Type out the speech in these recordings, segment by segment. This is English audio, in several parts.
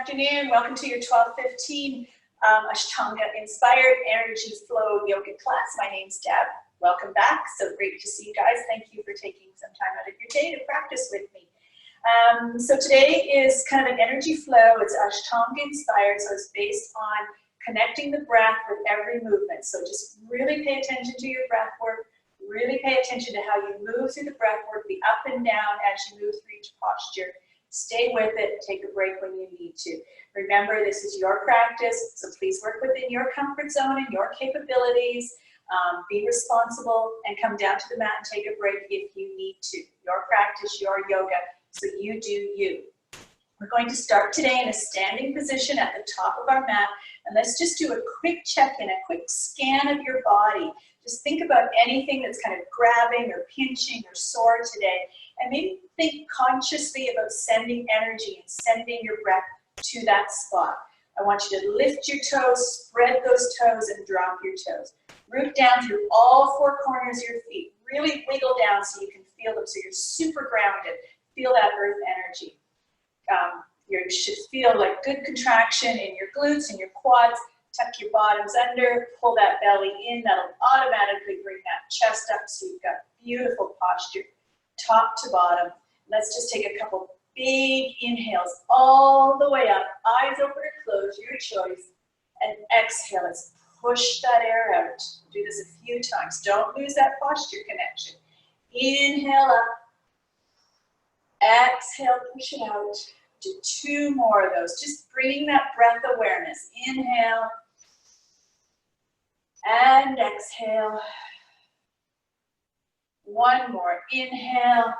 afternoon. Welcome to your 12:15 Ashtanga Inspired Energy Flow Yoga class. My name's Deb. Welcome back. So great to see you guys. Thank you for taking some time out of your day to practice with me. So today is kind of an energy flow. It's Ashtanga inspired, so it's based on connecting the breath with every movement. So just really pay attention to your breath work. Really pay attention to how you move through the breath work, the up and down as you move through each posture. Stay with it, take a break when you need to. Remember, this is your practice, so please work within your comfort zone and your capabilities. Be responsible and come down to the mat and take a break if you need to. Your practice, your yoga, so you do you. We're going to start today in a standing position at the top of our mat, and let's just do a quick check-in, a quick scan of your body. Just think about anything that's kind of grabbing or pinching or sore today, and maybe think consciously about sending energy and sending your breath to that spot. I want you to lift your toes, spread those toes, and drop your toes. Root down through all four corners of your feet. Really wiggle down so you can feel them, so you're super grounded. Feel that earth energy. You should feel like good contraction in your glutes and your quads. Tuck your bottoms under, pull that belly in. That'll automatically bring that chest up so you've got beautiful posture, top to bottom. Let's just take a couple big inhales all the way up. Eyes open or closed, your choice. And exhale, let's push that air out. Do this a few times. Don't lose that posture connection. Inhale up. Exhale, push it out. Do two more of those. Just bringing that breath awareness. Inhale. And exhale. One more. Inhale.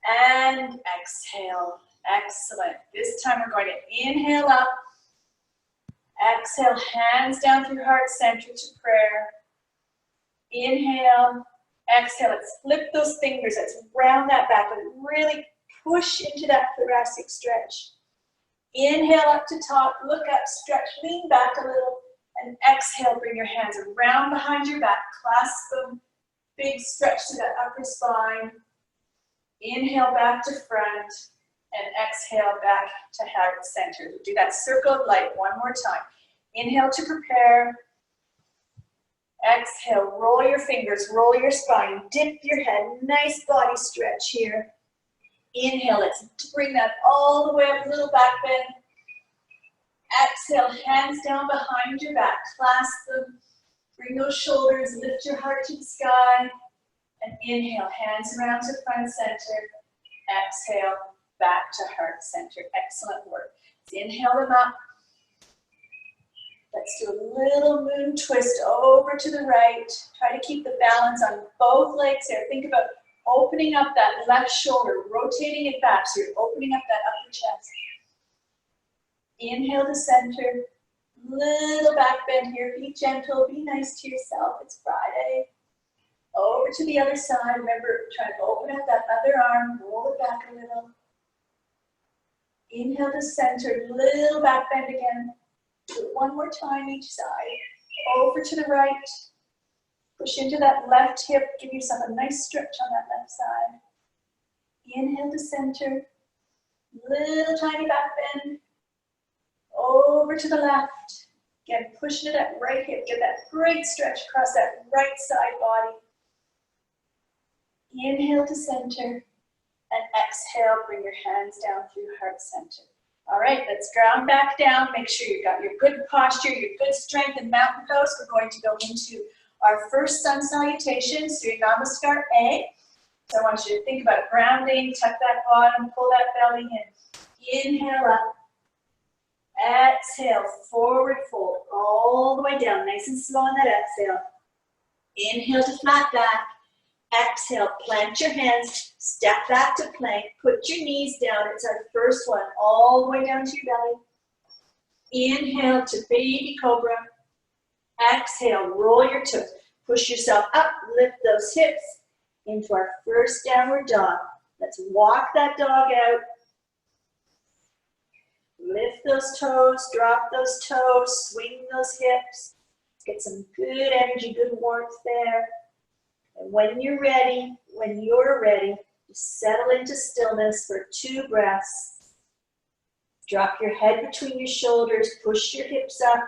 And exhale. Excellent. This time we're going to inhale up. Exhale, hands down through heart center to prayer. Inhale. Exhale. Let's flip those fingers. Let's round that back and really push into that thoracic stretch. Inhale up to top. Look up. Stretch. Lean back a little. And exhale, bring your hands around behind your back, clasp them, big stretch to that upper spine. Inhale back to front, and exhale back to heart center. Do that circle of light one more time. Inhale to prepare. Exhale, roll your fingers, roll your spine, dip your head, nice body stretch here. Inhale, let's bring that all the way up, little back bend. Exhale, hands down behind your back, clasp them, bring those shoulders, lift your heart to the sky, and inhale, hands around to front center, exhale, back to heart center. Excellent work. Let's inhale them up. Let's do a little moon twist over to the right. Try to keep the balance on both legs there. Think about opening up that left shoulder, rotating it back so you're opening up that upper chest. Inhale to center, little back bend here, be gentle, be nice to yourself, it's Friday. Over to the other side, remember, try to open up that other arm, roll it back a little. Inhale to center, little back bend again. Do it one more time each side. Over to the right, push into that left hip, give yourself a nice stretch on that left side. Inhale to center, little tiny back bend. Over to the left. Again, push into that right hip. Get that great stretch across that right side body. Inhale to center. And exhale, bring your hands down through heart center. All right, let's ground back down. Make sure you've got your good posture, your good strength in mountain pose. We're going to go into our first sun salutation, Surya Namaskar A. So I want you to think about grounding, tuck that bottom, pull that belly in. Inhale up. Exhale, forward fold, all the way down, nice and slow on that exhale. Inhale to flat back. Exhale, plant your hands, step back to plank, put your knees down. It's our first one, all the way down to your belly. Inhale to baby cobra. Exhale, roll your toes. Push yourself up, lift those hips into our first downward dog. Let's walk that dog out. Lift those toes, drop those toes, swing those hips. Get some good energy, good warmth there. And when you're ready, just settle into stillness for 2 breaths. Drop your head between your shoulders, push your hips up.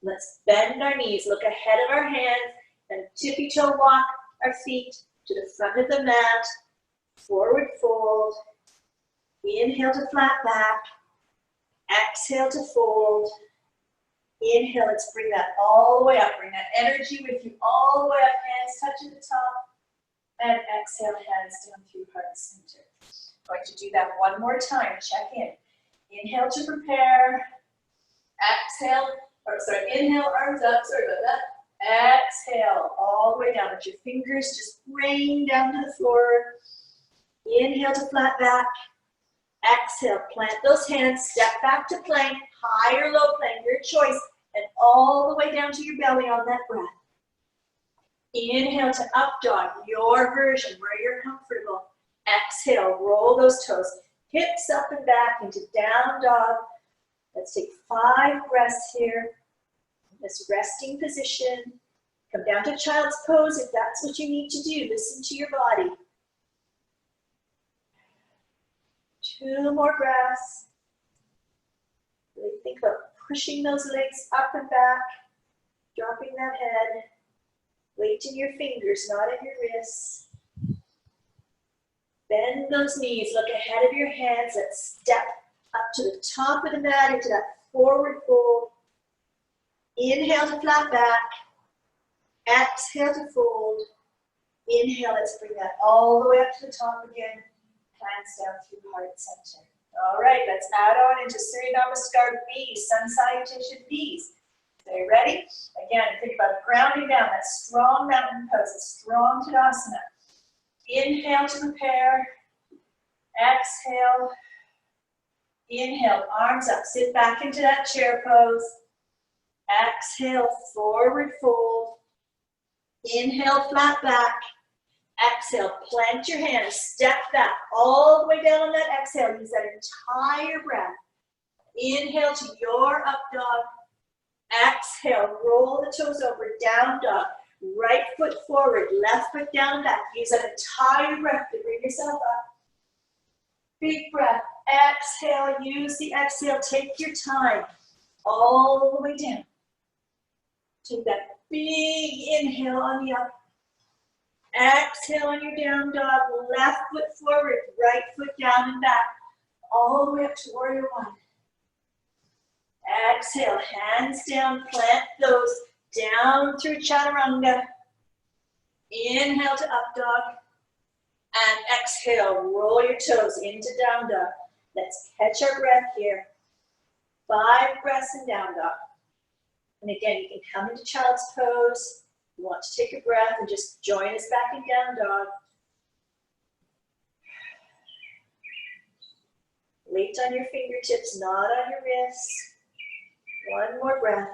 Let's bend our knees, look ahead of our hands, and tippy-toe walk our feet to the front of the mat. Forward fold. Inhale to flat back. Exhale to fold. Inhale, let's bring that all the way up. Bring that energy with you all the way up, hands touching the top. And exhale, hands down through heart center. Going to do that one more time, check in. Inhale to prepare. Exhale, inhale, arms up, sorry about that. Exhale, all the way down. Let your fingers just rain down to the floor. Inhale to flat back. Exhale, plant those hands, step back to plank, high or low plank, your choice, and all the way down to your belly on that breath. Inhale to up dog, your version, where you're comfortable. Exhale, roll those toes, hips up and back into down dog. Let's take 5 breaths here. This resting position. Come down to child's pose if that's what you need to do. Listen to your body. 2 more breaths. Really think about pushing those legs up and back, dropping that head. Weight in your fingers, not in your wrists. Bend those knees, look ahead of your hands. Let's step up to the top of the mat into that forward fold. Inhale to flat back. Exhale to fold. Inhale, let's bring that all the way up to the top again. Hands down through heart center. All right, let's add on into Surya Namaskar B's, Sun Salutation B's. So you ready? Again, think about grounding down, that strong mountain pose, a strong Tadasana. Inhale to prepare. Exhale. Inhale, arms up, sit back into that chair pose. Exhale, forward fold. Inhale, flat back. Exhale, plant your hands, step back all the way down on that exhale. Use that entire breath. Inhale to your up dog. Exhale, roll the toes over, down dog. Right foot forward, left foot down and back. Use that entire breath to bring yourself up. Big breath. Exhale, use the exhale. Take your time all the way down. Take that big inhale on the up. Exhale on your down dog, left foot forward, right foot down and back, all the way up to warrior one. Exhale, hands down, plant those down through chaturanga. Inhale to up dog. And exhale, roll your toes into down dog. Let's catch our breath here. 5 breaths in down dog. And again, you can come into child's pose. You want to take a breath and just join us back in down dog. Weight on your fingertips, not on your wrists. 1 more breath.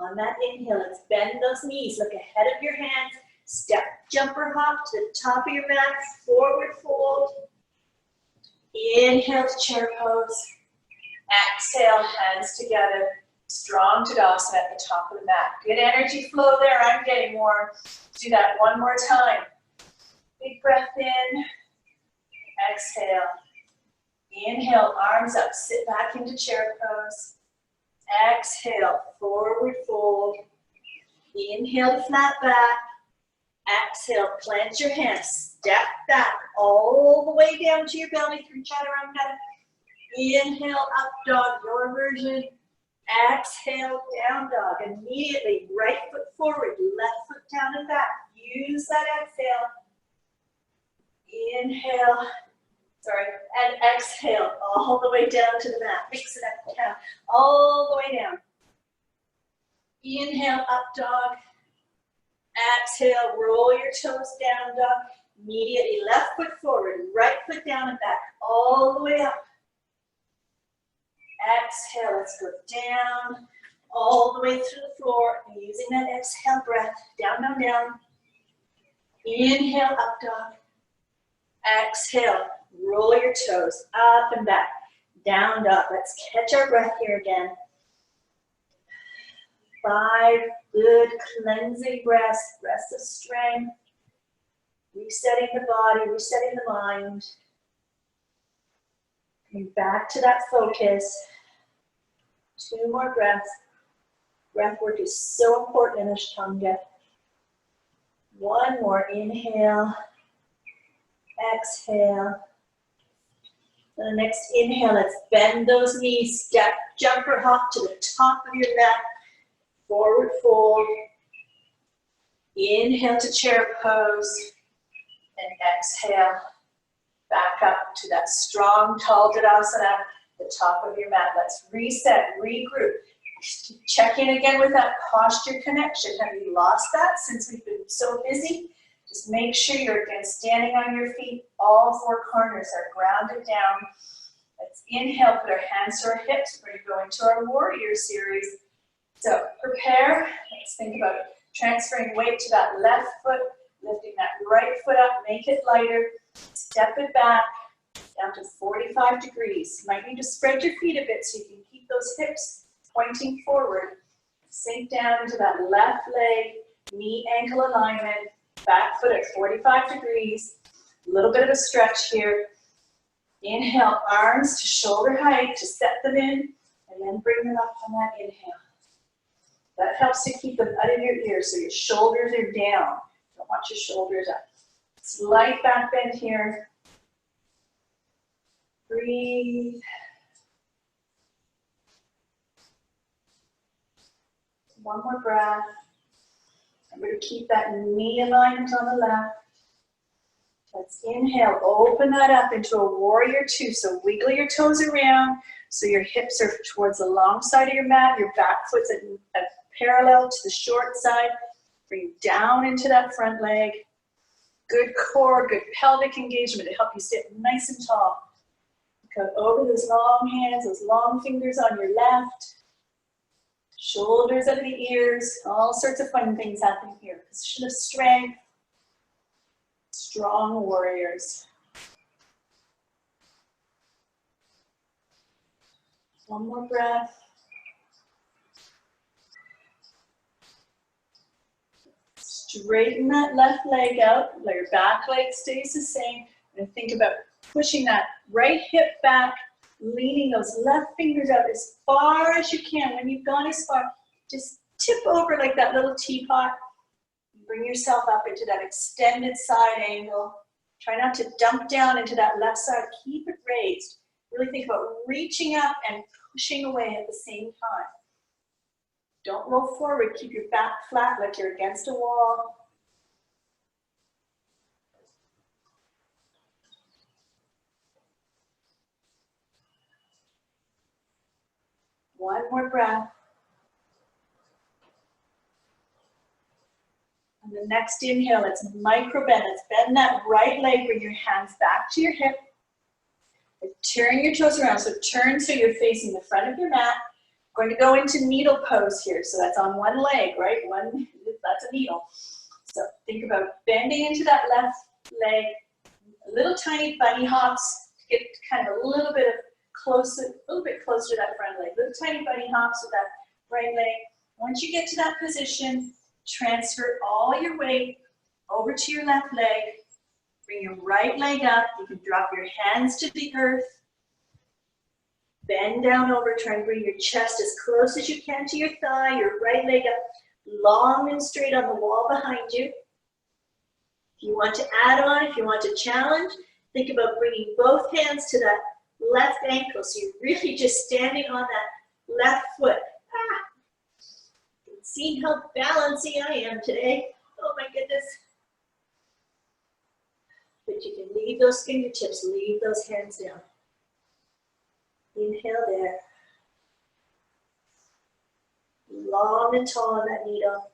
On that inhale, let's bend those knees. Look ahead of your hands. Step, jump, or hop to the top of your mat. Forward fold. Inhale to chair pose. Exhale, hands together. Strong Tadasana at the top of the mat. Good energy flow there. I'm getting more. Do that 1 more time. Big breath in. Exhale. Inhale, arms up. Sit back into chair pose. Exhale, forward fold. Inhale to flat back. Exhale, plant your hands. Step back all the way down to your belly through chaturanga. Inhale, up dog, your version. Exhale, down dog. Immediately, right foot forward, left foot down and back. Use that exhale. Inhale, and exhale all the way down to the mat. Mix it up, down, all the way down. Inhale, up dog. Exhale, roll your toes down dog. Immediately, left foot forward, right foot down and back, all the way up. Exhale, let's go down, all the way through the floor, using that exhale breath, down, down, down. Inhale, up dog. Exhale, roll your toes, up and back, down dog. Let's catch our breath here again. 5 good cleansing breaths, breaths of strength, resetting the body, resetting the mind. Coming back to that focus. 2 more breaths. Breath work is so important in Ashtanga. 1 more, inhale, exhale. And the next inhale, let's bend those knees, step, jump or hop to the top of your mat, forward fold. Inhale to chair pose, and exhale, back up to that strong tall Tadasana, the top of your mat. Let's reset, regroup. Check in again with that posture connection. Have you lost that since we've been so busy? Just make sure you're again standing on your feet. All 4 corners are grounded down. Let's inhale, put our hands to our hips. We're going to go into our warrior series. So prepare. Let's think about transferring weight to that left foot, lifting that right foot up, make it lighter. Step it back down to 45 degrees. You might need to spread your feet a bit so you can keep those hips pointing forward. Sink down into that left leg, knee ankle alignment, back foot at 45 degrees. A little bit of a stretch here. Inhale, arms to shoulder height to set them in, and then bring them up on that inhale. That helps to keep them out of your ears so your shoulders are down. Don't want your shoulders up. Slight back bend here. Breathe. One more breath. I'm going to keep that knee alignment on the left. Let's inhale, open that up into a warrior 2. So wiggle your toes around so your hips are towards the long side of your mat. Your back foot's at parallel to the short side. Bring down into that front leg. Good core, good pelvic engagement to help you sit nice and tall. Come over those long hands, those long fingers on your left. Shoulders up the ears. All sorts of fun things happening here. Position of strength. Strong warriors. One more breath. Straighten that left leg out. Let your back leg stays the same. And think about pushing that right hip back, leaning those left fingers out as far as you can. When you've gone as far, just tip over like that little teapot. Bring yourself up into that extended side angle. Try not to dump down into that left side. Keep it raised. Really think about reaching up and pushing away at the same time. Don't roll forward. Keep your back flat like you're against a wall. One more breath. On the next inhale, let's micro bend. Let's bend that right leg. Bring your hands back to your hip. Turn your toes around. So turn so you're facing the front of your mat. Going to go into needle pose here. So that's on one leg, right? That's a needle. So think about bending into that left leg. Little tiny bunny hops to get kind of a little bit closer to that front leg. Little tiny bunny hops with that right leg. Once you get to that position, transfer all your weight over to your left leg. Bring your right leg up. You can drop your hands to the earth. Bend down over, try and bring your chest as close as you can to your thigh, your right leg up long and straight on the wall behind you. If you want to add on, if you want to challenge, think about bringing both hands to that left ankle so you're really just standing on that left foot. See how balancy I am today. Oh my goodness. But you can leave those fingertips, leave those hands down. Inhale there. Long and tall on that needle.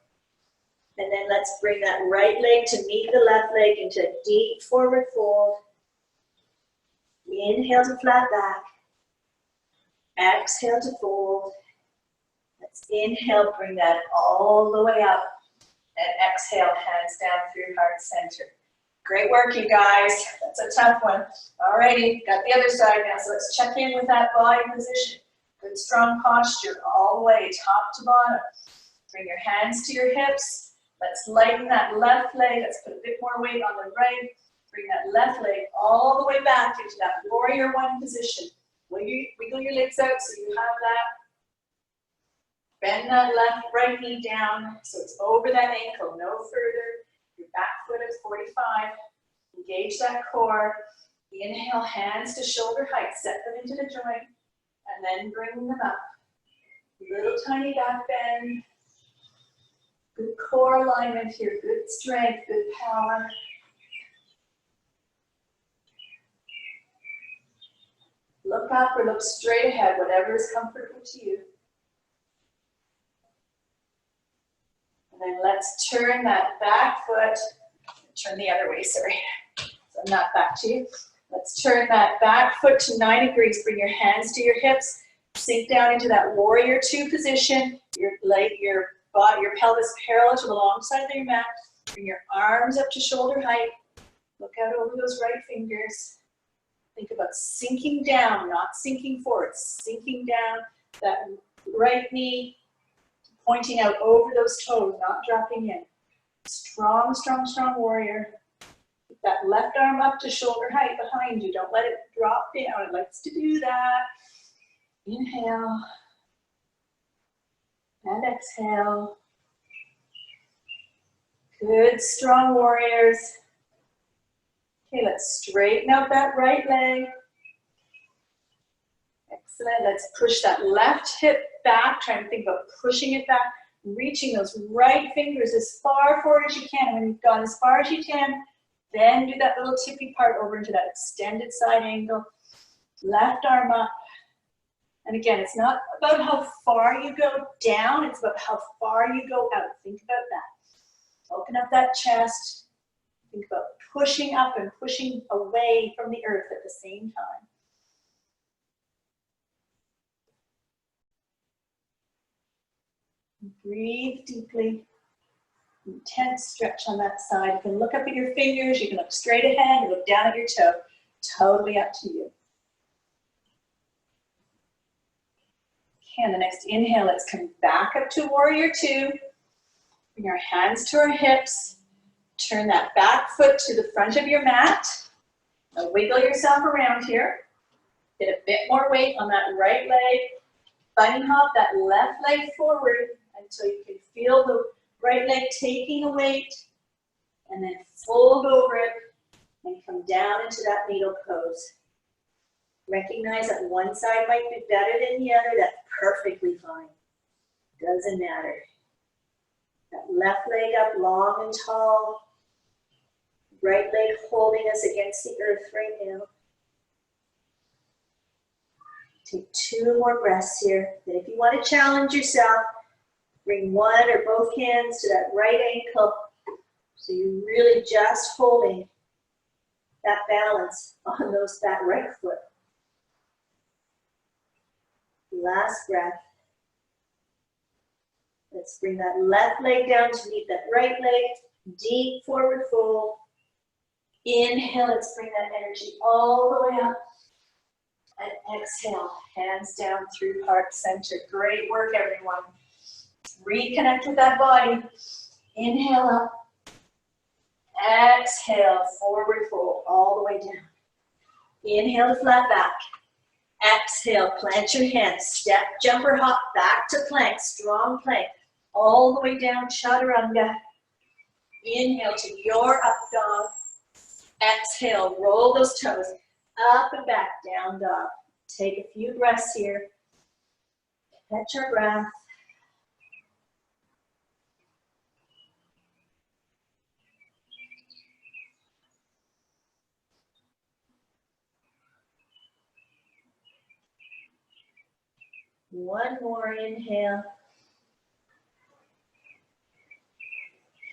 And then let's bring that right leg to meet the left leg into a deep forward fold. Inhale to flat back. Exhale to fold. Let's inhale, bring that all the way up. And exhale, hands down through heart center. Great work, you guys. That's a tough one. Alrighty, got the other side now. So let's check in with that body position. Good strong posture all the way, top to bottom. Bring your hands to your hips. Let's lighten that left leg. Let's put a bit more weight on the right. Bring that left leg all the way back into that warrior one position. Wiggle your legs out so you have that. Bend that right knee down so it's over that ankle, no further. Your back foot is 45. Engage that core. Inhale, hands to shoulder height. Set them into the joint and then bring them up. Little tiny back bend. Good core alignment here, good strength, good power. Look up or look straight ahead, whatever is comfortable to you. And then let's turn that back foot, turn the other way, sorry. So I'm not back to you. Let's turn that back foot to 90 degrees. Bring your hands to your hips. Sink down into that warrior two position. Your pelvis parallel to the long side of your mat. Bring your arms up to shoulder height. Look out over those right fingers. Think about sinking down, not sinking forward. Sinking down, that right knee pointing out over those toes, not dropping in. Strong, strong, strong warrior. Keep that left arm up to shoulder height behind you. Don't let it drop down. It likes to do that. Inhale. And exhale. Good, strong warriors. Okay, let's straighten out that right leg. Excellent. Let's push that left hip back. Try and think about pushing it back, reaching those right fingers as far forward as you can. When you've gone as far as you can, then do that little tippy part over into that extended side angle. Left arm up. And again, it's not about how far you go down, it's about how far you go out. Think about that. Open up that chest. Think about pushing up and pushing away from the earth at the same time. Breathe deeply. Intense stretch on that side. You can look up at your fingers, you can look straight ahead, or look down at your toe. Totally up to you. Okay, on the next inhale, let's come back up to warrior two. Bring our hands to our hips. Turn that back foot to the front of your mat. Now wiggle yourself around here. Get a bit more weight on that right leg. Bunny hop that left leg forward until you can feel the right leg taking the weight. And then fold over it and come down into that needle pose. Recognize that one side might be better than the other. That's perfectly fine. Doesn't matter. That left leg up long and tall. Right leg holding us against the earth right now. Take 2 more breaths here. Then if you want to challenge yourself, bring one or both hands to that right ankle. So you're really just holding that balance on that right foot. Last breath. Let's bring that left leg down to meet that right leg. Deep forward fold. Inhale, let's bring that energy all the way up. And exhale, hands down through heart center. Great work, everyone. Reconnect with that body. Inhale up. Exhale, forward fold all the way down. Inhale to flat back. Exhale, plant your hands. Step, jump, or hop back to plank. Strong plank. All the way down, chaturanga. Inhale to your up dog. Exhale, roll those toes up and back, down dog. Take a few breaths here. Catch your breath. One more inhale.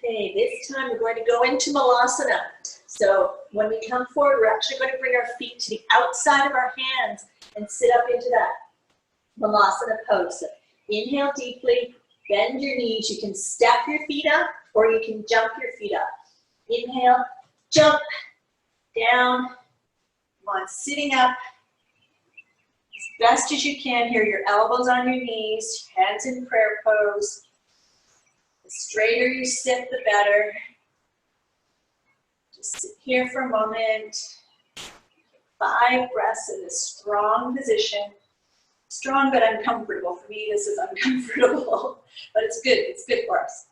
Okay, this time we're going to go into Malasana. So when we come forward, we're actually going to bring our feet to the outside of our hands and sit up into that Malasana pose. So inhale deeply, bend your knees. You can step your feet up or you can jump your feet up. Inhale, jump, down. Come on, sitting up. As best as you can here, your elbows on your knees, hands in prayer pose. The straighter you sit, the better. Just sit here for a moment. 5 breaths in this strong position. Strong but uncomfortable. For me, this is uncomfortable, but it's good. It's good for us.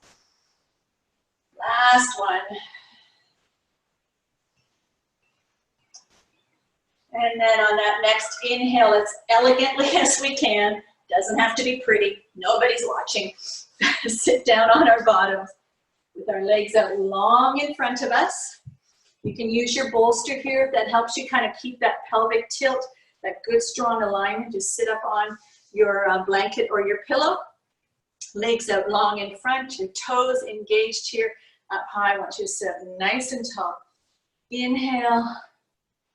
Last one. And then on that next inhale, as elegantly as we can. Doesn't have to be pretty. Nobody's watching. Sit down on our bottoms with our legs out long in front of us. You can use your bolster here if that helps you kind of keep that pelvic tilt, that good strong alignment. Just sit up on your blanket or your pillow. Legs out long in front, your toes engaged here up high. I want you to sit up nice and tall. Inhale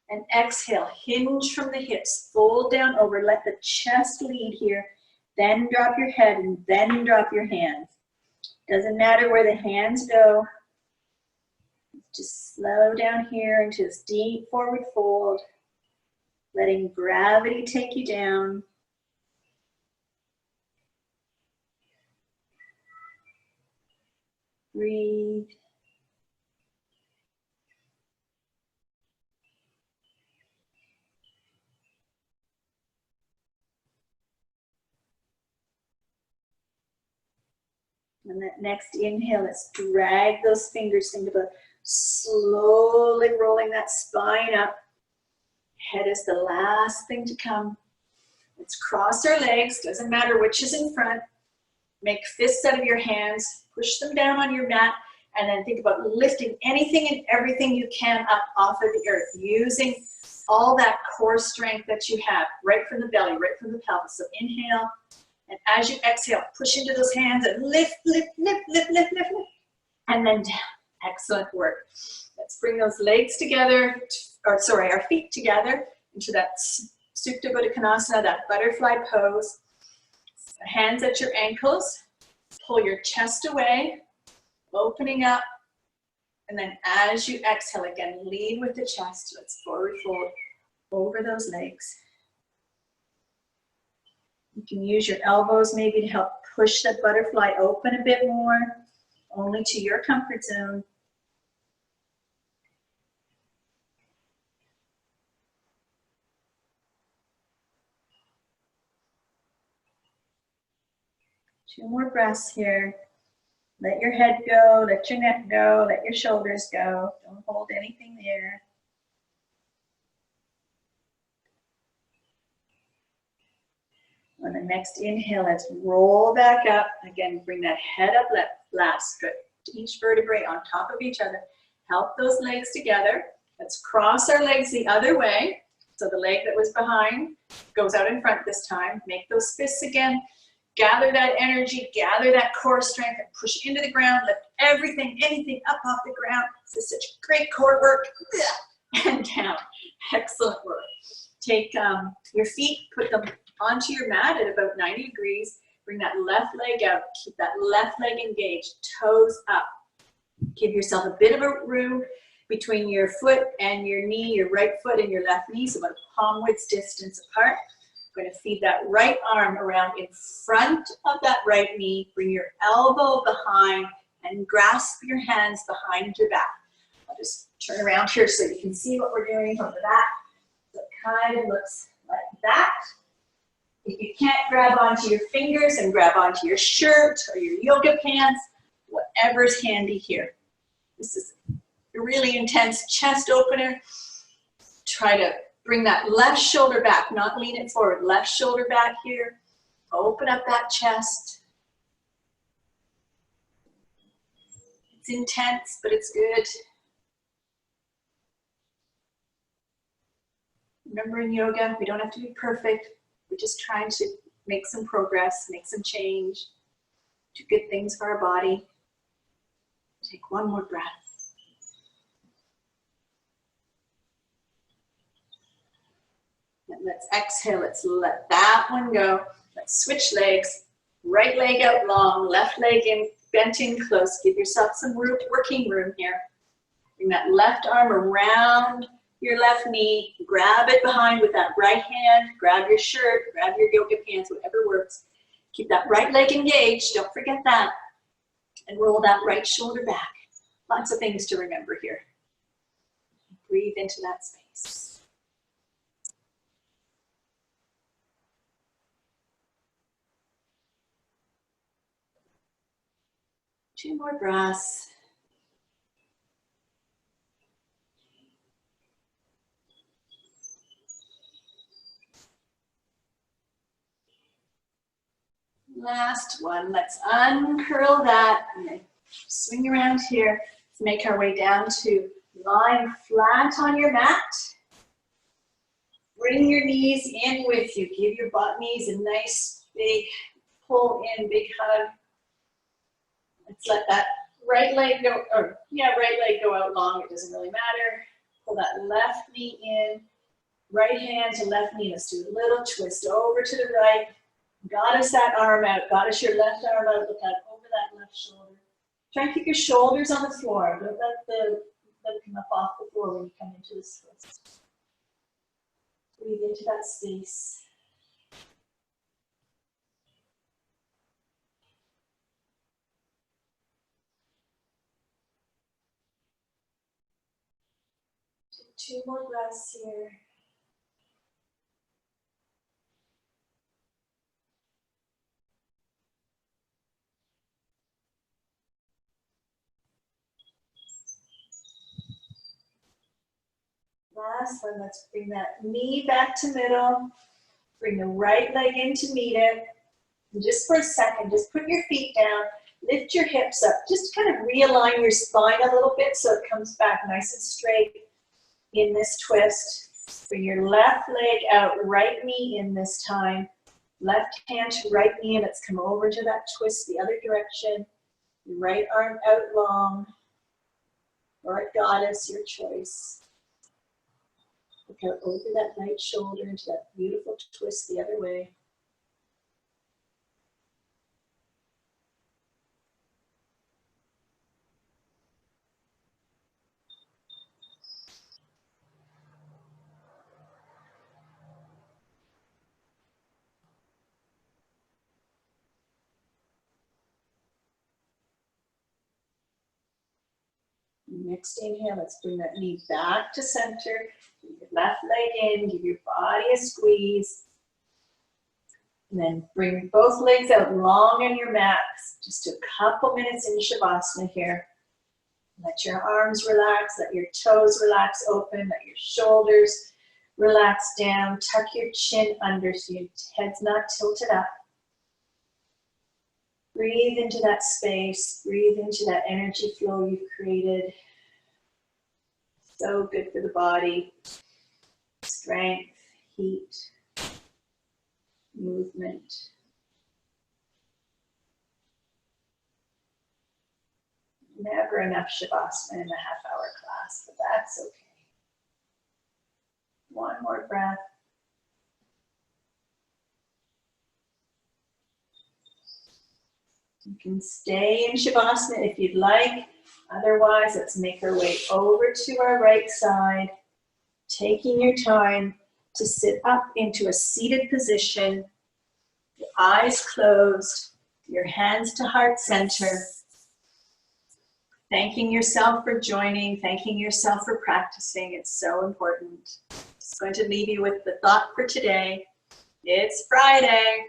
and exhale. Hinge from the hips. Fold down over. Let the chest lead here. Then drop your head and then drop your hands. Doesn't matter where the hands go. Just slow down here into this deep forward fold, letting gravity take you down. Breathe. And that next inhale, let's drag those fingers. Think about slowly rolling that spine up. Head is the last thing to come. Let's cross our legs. Doesn't matter which is in front. Make fists out of your hands. Push them down on your mat. And then think about lifting anything and everything you can up off of the earth. Using all that core strength that you have. Right from the belly, right from the pelvis. So inhale. And as you exhale, push into those hands and lift, lift, lift, lift, lift, lift, lift. And then down. Excellent work. Let's bring those legs together, our feet together into that Supta Baddha Konasana, that butterfly pose. Hands at your ankles. Pull your chest away, opening up. And then as you exhale again, lead with the chest. Let's forward fold over those legs. You can use your elbows maybe to help push that butterfly open a bit more, only to your comfort zone. Two more breaths here. Let your head go, let your neck go, let your shoulders go. Don't hold anything there. On the next inhale, let's roll back up. Again, bring that head up, last stretch each vertebrae on top of each other. Help those legs together. Let's cross our legs the other way. So the leg that was behind goes out in front this time. Make those fists again. Gather that energy, gather that core strength, and push into the ground. Lift everything, anything up off the ground. This is such great core work. And down. Excellent work. Take your feet, put them onto your mat at about 90 degrees. Bring that left leg out. Keep that left leg engaged. Toes up. Give yourself a bit of a room between your foot and your knee, your right foot and your left knee, so about a palm width distance apart. We're going to feed that right arm around in front of that right knee. Bring your elbow behind and grasp your hands behind your back. I'll just turn around here so you can see what we're doing from the back. So it kind of looks like that. If you can't grab onto your fingers and grab onto your shirt or your yoga pants, whatever's handy here. This is a really intense chest opener. Try to bring that left shoulder back, not lean it forward. Left shoulder back here. Open up that chest. It's intense, but it's good. Remember, in yoga, we don't have to be perfect. We're just trying to make some progress, make some change, do good things for our body. Take one more breath. And let's exhale, let's let that one go. Let's switch legs. Right leg out long, left leg in, bent in close. Give yourself some working room here. Bring that left arm around your left knee. Grab it behind with that right hand. Grab your shirt, grab your yoga pants, whatever works. Keep that right leg engaged, don't forget that. And roll that right shoulder back. Lots of things to remember here. Breathe into that space. Two more breaths. Last one. Let's uncurl that. Swing around here. Let's make our way down to lying flat on your mat. Bring your knees in with you. Give your butt knees a nice big pull in, big hug. Let's let that right leg go, right leg go out long. It doesn't really matter. Pull that left knee in. Right hand to left knee. Let's do a little twist over to the right. Goddess that arm out. Goddess your left arm out. Look out over that left shoulder. Try and keep your shoulders on the floor. Don't let them come up off the floor when you come into this twist. Breathe into that space. Two more breaths here. Last one, let's bring that knee back to middle. Bring the right leg in to meet it. And just for a second, just put your feet down, lift your hips up. Just kind of realign your spine a little bit so it comes back nice and straight in this twist. Bring your left leg out, right knee in this time. Left hand to right knee, and let's come over to that twist the other direction. Right arm out long, or a goddess, your choice. Look out over that right shoulder into that beautiful twist the other way. Next inhale, let's bring that knee back to center. Bring your left leg in, give your body a squeeze. And then bring both legs out long on your mat. Just a couple minutes in Shavasana here. Let your arms relax, let your toes relax open, let your shoulders relax down. Tuck your chin under so your head's not tilted up. Breathe into that space. Breathe into that energy flow you've created. So good for the body. Strength, heat, movement. Never enough Shavasana in a half-hour class, but that's okay. One more breath. You can stay in Shavasana if you'd like. Otherwise, let's make our way over to our right side, taking your time to sit up into a seated position, your eyes closed, your hands to heart center. Thanking yourself for joining, thanking yourself for practicing. It's so important. Just going to leave you with the thought for today. It's Friday.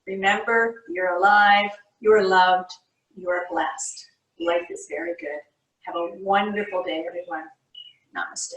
Remember, you're alive, you're loved, you're blessed. Life is very good. Have a wonderful day, everyone. Namaste.